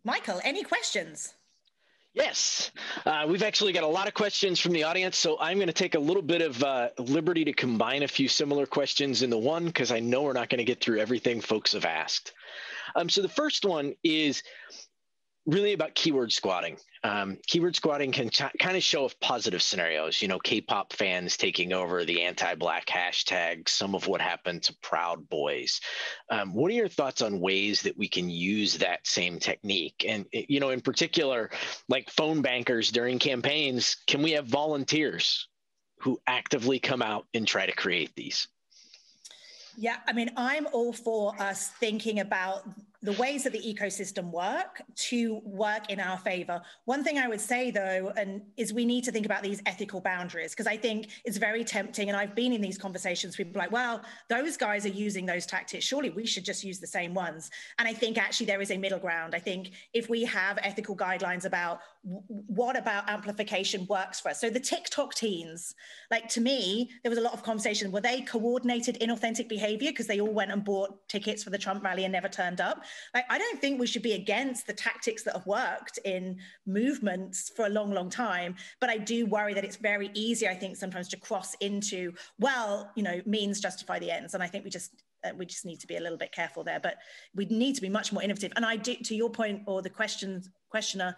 Michael, any questions? Yes, we've actually got a lot of questions from the audience, so I'm going to take a little bit of liberty to combine a few similar questions into one, because I know we're not going to get through everything folks have asked. So the first one is really about keyword squatting. Keyword squatting can kind of show of positive scenarios, K-pop fans taking over the anti-Black hashtag, some of what happened to Proud Boys. What are your thoughts on ways that we can use that same technique? And, in particular, like phone bankers during campaigns, can we have volunteers who actively come out and try to create these? Yeah, I mean, I'm all for us thinking about the ways that the ecosystem to work in our favor. One thing I would say, though, is we need to think about these ethical boundaries, because I think it's very tempting. And I've been in these conversations, people are like, well, those guys are using those tactics. Surely we should just use the same ones. And I think actually there is a middle ground. I think if we have ethical guidelines about what about amplification works for us. So the TikTok teens, like, to me, there was a lot of conversation. Were they coordinated inauthentic behavior because they all went and bought tickets for the Trump rally and never turned up? Like, I don't think we should be against the tactics that have worked in movements for a long, long time. But I do worry that it's very easy, I think, sometimes to cross into, well, means justify the ends. And I think we just need to be a little bit careful there. But we need to be much more innovative. And I do, to your point, or the questioner,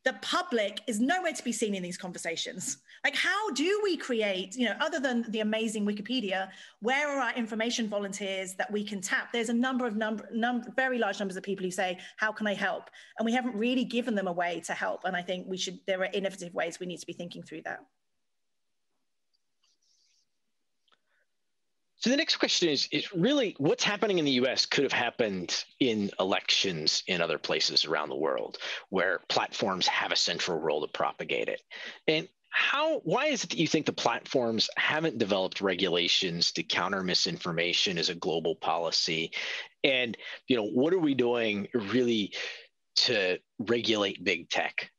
the public is nowhere to be seen in these conversations. Like, how do we create, other than the amazing Wikipedia, where are our information volunteers that we can tap? There's a very large numbers of people who say, how can I help? And we haven't really given them a way to help. And I think there are innovative ways we need to be thinking through that. So the next question is really what's happening in the US could have happened in elections in other places around the world where platforms have a central role to propagate it. And why is it that you think the platforms haven't developed regulations to counter misinformation as a global policy? And, what are we doing really to regulate big tech?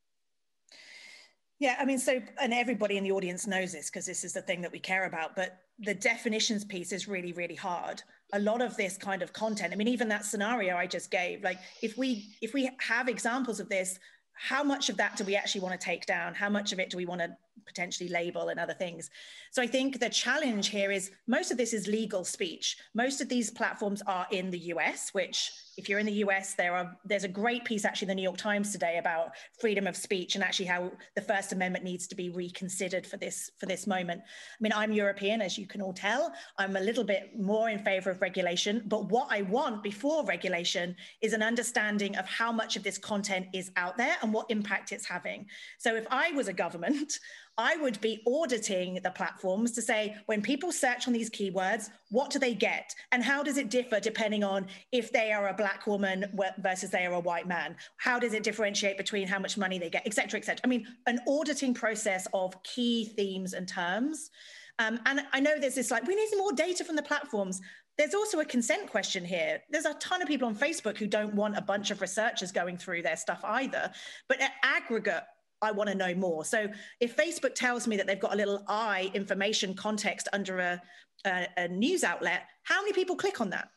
Yeah, I mean, and everybody in the audience knows this because this is the thing that we care about, but the definitions piece is really, really hard. A lot of this kind of content, I mean, even that scenario I just gave, like, if we have examples of this, how much of that do we actually want to take down? How much of it do we want to potentially label and other things? So I think the challenge here is most of this is legal speech. Most of these platforms are in the US, which, if you're in the US, there's a great piece actually in the New York Times today about freedom of speech and actually how the First Amendment needs to be reconsidered for this moment. I mean, I'm European, as you can all tell. I'm a little bit more in favor of regulation, but what I want before regulation is an understanding of how much of this content is out there and what impact it's having. So if I was a government, I would be auditing the platforms to say, when people search on these keywords, what do they get? And how does it differ depending on if they are a Black woman versus they are a white man? How does it differentiate between how much money they get, et cetera, et cetera? I mean, an auditing process of key themes and terms. And I know there's this we need more data from the platforms. There's also a consent question here. There's a ton of people on Facebook who don't want a bunch of researchers going through their stuff either. But at aggregate, I want to know more. So if Facebook tells me that they've got a little information context under a news outlet, how many people click on that?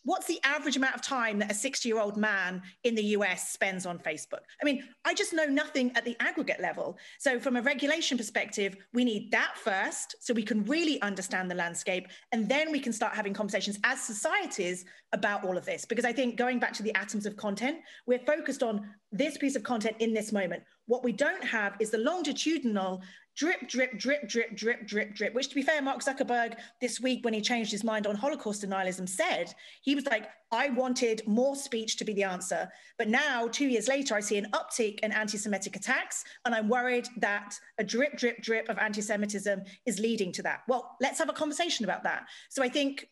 What's the average amount of time that a 60-year-old man in the US spends on Facebook? I mean, I just know nothing at the aggregate level. So from a regulation perspective, we need that first so we can really understand the landscape. And then we can start having conversations as societies about all of this. Because I think going back to the atoms of content, we're focused on this piece of content in this moment. What we don't have is the longitudinal drip, drip, drip, drip, drip, drip, drip, which, to be fair, Mark Zuckerberg this week, when he changed his mind on Holocaust denialism, said, he was like, I wanted more speech to be the answer. But now, 2 years later, I see an uptick in anti-Semitic attacks, and I'm worried that a drip, drip, drip of anti-Semitism is leading to that. Well, let's have a conversation about that. So I think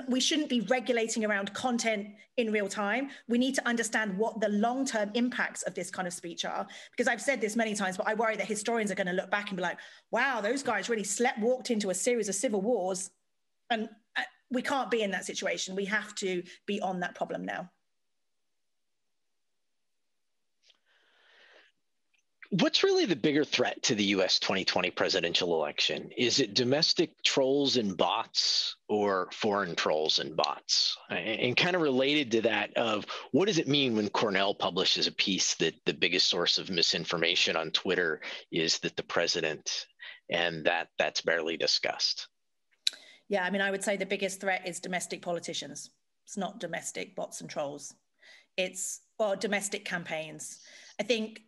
we shouldn't be regulating around content in real time. We need to understand what the long-term impacts of this kind of speech are. Because I've said this many times, but I worry that historians are going to look back and be like, wow, those guys really walked into a series of civil wars. And we can't be in that situation. We have to be on that problem now. What's really the bigger threat to the US 2020 presidential election? Is it domestic trolls and bots or foreign trolls and bots? And kind of related to that, of what does it mean when Cornell publishes a piece that the biggest source of misinformation on Twitter is that the president, and that's barely discussed? Yeah, I mean, I would say the biggest threat is domestic politicians. It's not domestic bots and trolls. It's, well, domestic campaigns. I think,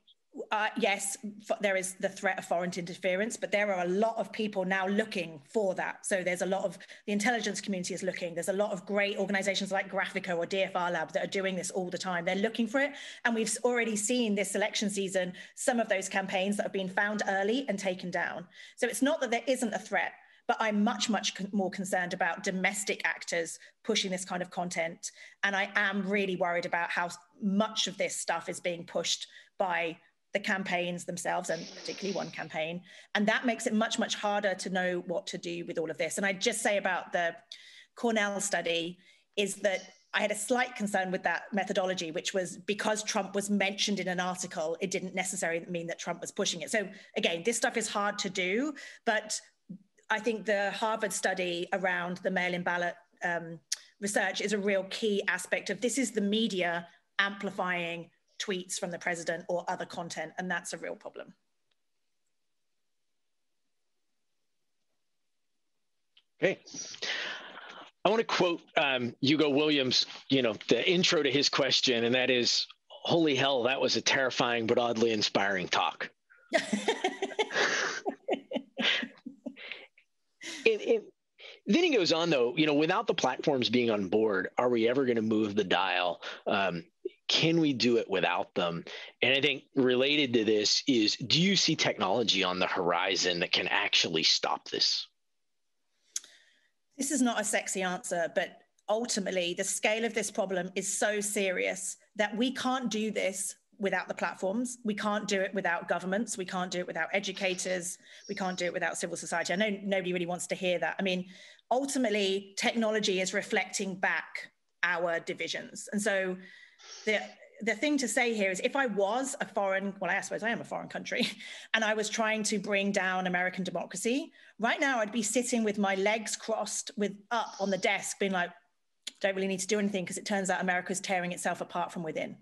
yes, there is the threat of foreign interference, but there are a lot of people now looking for that. So there's a lot of, the intelligence community is looking. There's a lot of great organizations like Graphico or DFR Lab that are doing this all the time. They're looking for it. And we've already seen this election season, some of those campaigns that have been found early and taken down. So it's not that there isn't a threat, but I'm much more concerned about domestic actors pushing this kind of content. And I am really worried about how much of this stuff is being pushed by the campaigns themselves, and particularly one campaign. And that makes it much harder to know what to do with all of this. And I'd just say about the Cornell study is that I had a slight concern with that methodology, which was because Trump was mentioned in an article, it didn't necessarily mean that Trump was pushing it. So again, this stuff is hard to do, but I think the Harvard study around the mail-in ballot research is a real key aspect of this. Is the media amplifying tweets from the president or other content, and that's a real problem. Okay. I want to quote Hugo Williams, the intro to his question, and that is, "Holy hell, that was a terrifying but oddly inspiring talk." Then he goes on, though, without the platforms being on board, are we ever going to move the dial? Can we do it without them? And I think related to this is, do you see technology on the horizon that can actually stop this? This is not a sexy answer, but ultimately the scale of this problem is so serious that we can't do this without the platforms. We can't do it without governments. We can't do it without educators. We can't do it without civil society. I know nobody really wants to hear that. I mean, ultimately, technology is reflecting back our divisions. And so the thing to say here is, if I was a foreign, well, I suppose I am a foreign country, and I was trying to bring down American democracy, right now I'd be sitting with my legs crossed up on the desk being like, don't really need to do anything because it turns out America's tearing itself apart from within.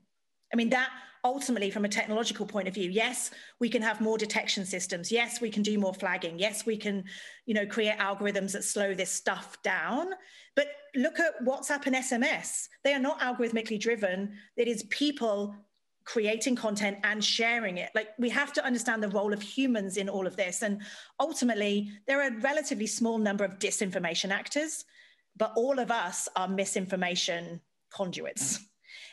I mean, that ultimately, from a technological point of view, yes, we can have more detection systems. Yes, we can do more flagging. Yes, we can, create algorithms that slow this stuff down. But look at WhatsApp and SMS. They are not algorithmically driven. It is people creating content and sharing it. Like, we have to understand the role of humans in all of this. And ultimately, there are a relatively small number of disinformation actors, but all of us are misinformation conduits.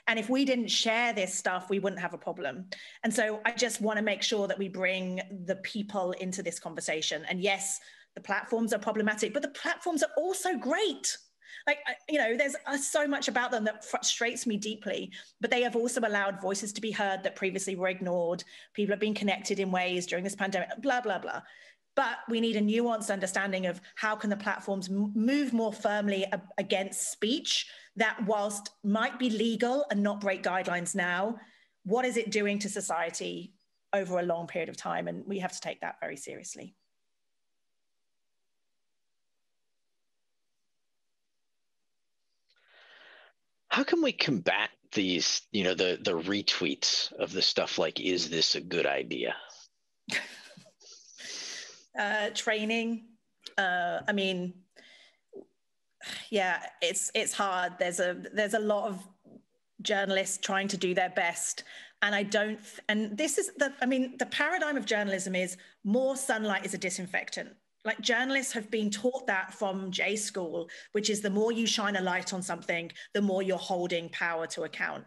And if we didn't share this stuff, we wouldn't have a problem. And so I just want to make sure that we bring the people into this conversation. And yes, the platforms are problematic, but the platforms are also great. Like, there's so much about them that frustrates me deeply, but they have also allowed voices to be heard that previously were ignored. People have been connected in ways during this pandemic, blah, blah, blah. But we need a nuanced understanding of how can the platforms move more firmly against speech that, whilst might be legal and not break guidelines now, what is it doing to society over a long period of time? And we have to take that very seriously. How can we combat these, the retweets of the stuff like, is this a good idea? Training. I mean, yeah, it's hard. There's a lot of journalists trying to do their best. And this is the paradigm of journalism is more sunlight is a disinfectant. Like, journalists have been taught that from J school, which is the more you shine a light on something, the more you're holding power to account.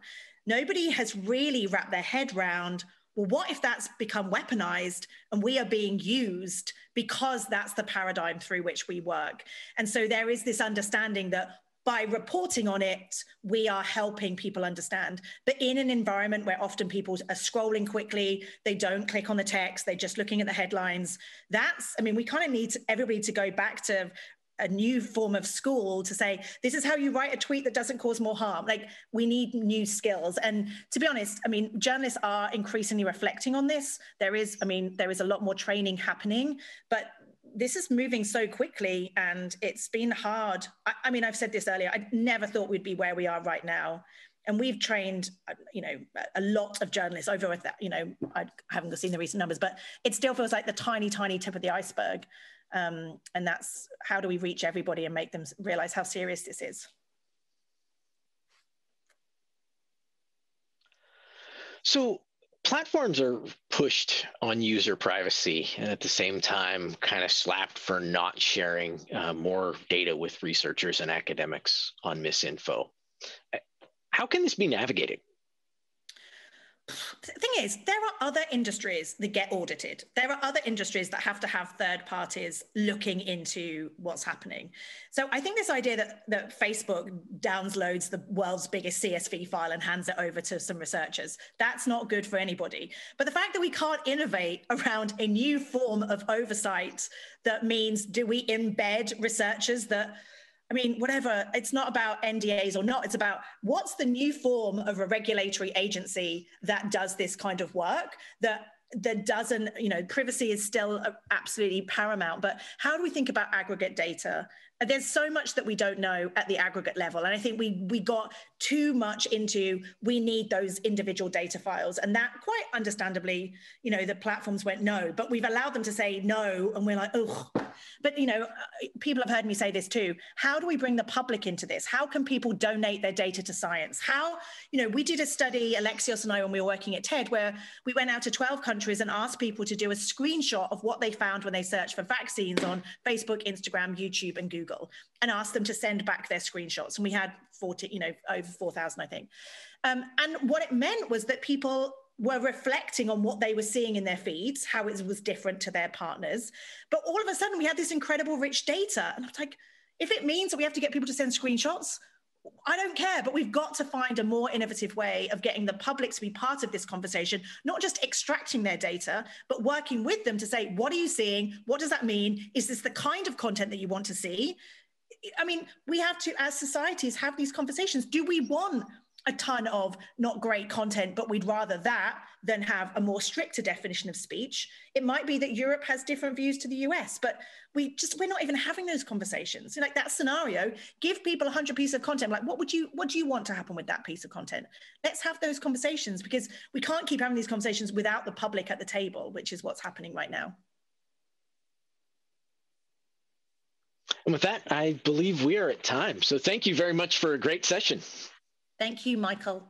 Nobody has really wrapped their head around, well, what if that's become weaponized and we are being used because that's the paradigm through which we work? And so there is this understanding that by reporting on it, we are helping people understand. But in an environment where often people are scrolling quickly, they don't click on the text, they're just looking at the headlines. We kind of need everybody to go back to a new form of school to say, this is how you write a tweet that doesn't cause more harm. Like, we need new skills. And to be honest, I mean, journalists are increasingly reflecting on this. There is a lot more training happening, but this is moving so quickly and it's been hard. I mean, I've said this earlier, I never thought we'd be where we are right now. And we've trained, a lot of journalists over that. I haven't seen the recent numbers, but it still feels like the tiny, tiny tip of the iceberg. And that's how do we reach everybody and make them realize how serious this is? So platforms are pushed on user privacy and at the same time kind of slapped for not sharing more data with researchers and academics on misinfo. How can this be navigated? The thing is, there are other industries that get audited. There are other industries that have to have third parties looking into what's happening. So I think this idea that Facebook downloads the world's biggest CSV file and hands it over to some researchers, that's not good for anybody. But the fact that we can't innovate around a new form of oversight that means, do we embed researchers that, I mean, whatever, it's not about NDAs or not, it's about what's the new form of a regulatory agency that does this kind of work, that doesn't, privacy is still absolutely paramount, but how do we think about aggregate data? There's so much that we don't know at the aggregate level. And I think we got too much into, we need those individual data files. And that quite understandably, the platforms went no, but we've allowed them to say no. And we're like, oh, but people have heard me say this too. How do we bring the public into this? How can people donate their data to science? How, we did a study, Alexios and I, when we were working at TED, where we went out to 12 countries and asked people to do a screenshot of what they found when they searched for vaccines on Facebook, Instagram, YouTube, and Google, and asked them to send back their screenshots. And we had over 4,000, I think. And what it meant was that people were reflecting on what they were seeing in their feeds, how it was different to their partners. But all of a sudden we had this incredible rich data. And I was like, if it means that we have to get people to send screenshots, I don't care, but we've got to find a more innovative way of getting the public to be part of this conversation, not just extracting their data, but working with them to say, what are you seeing? What does that mean? Is this the kind of content that you want to see? I mean, we have to, as societies, have these conversations. Do we want a ton of not great content, but we'd rather that than have a more stricter definition of speech? It might be that Europe has different views to the US, but we're not even having those conversations. Like that scenario, give people 100 pieces of content. Like, what do you want to happen with that piece of content? Let's have those conversations, because we can't keep having these conversations without the public at the table, which is what's happening right now. And with that, I believe we are at time. So thank you very much for a great session. Thank you, Michael.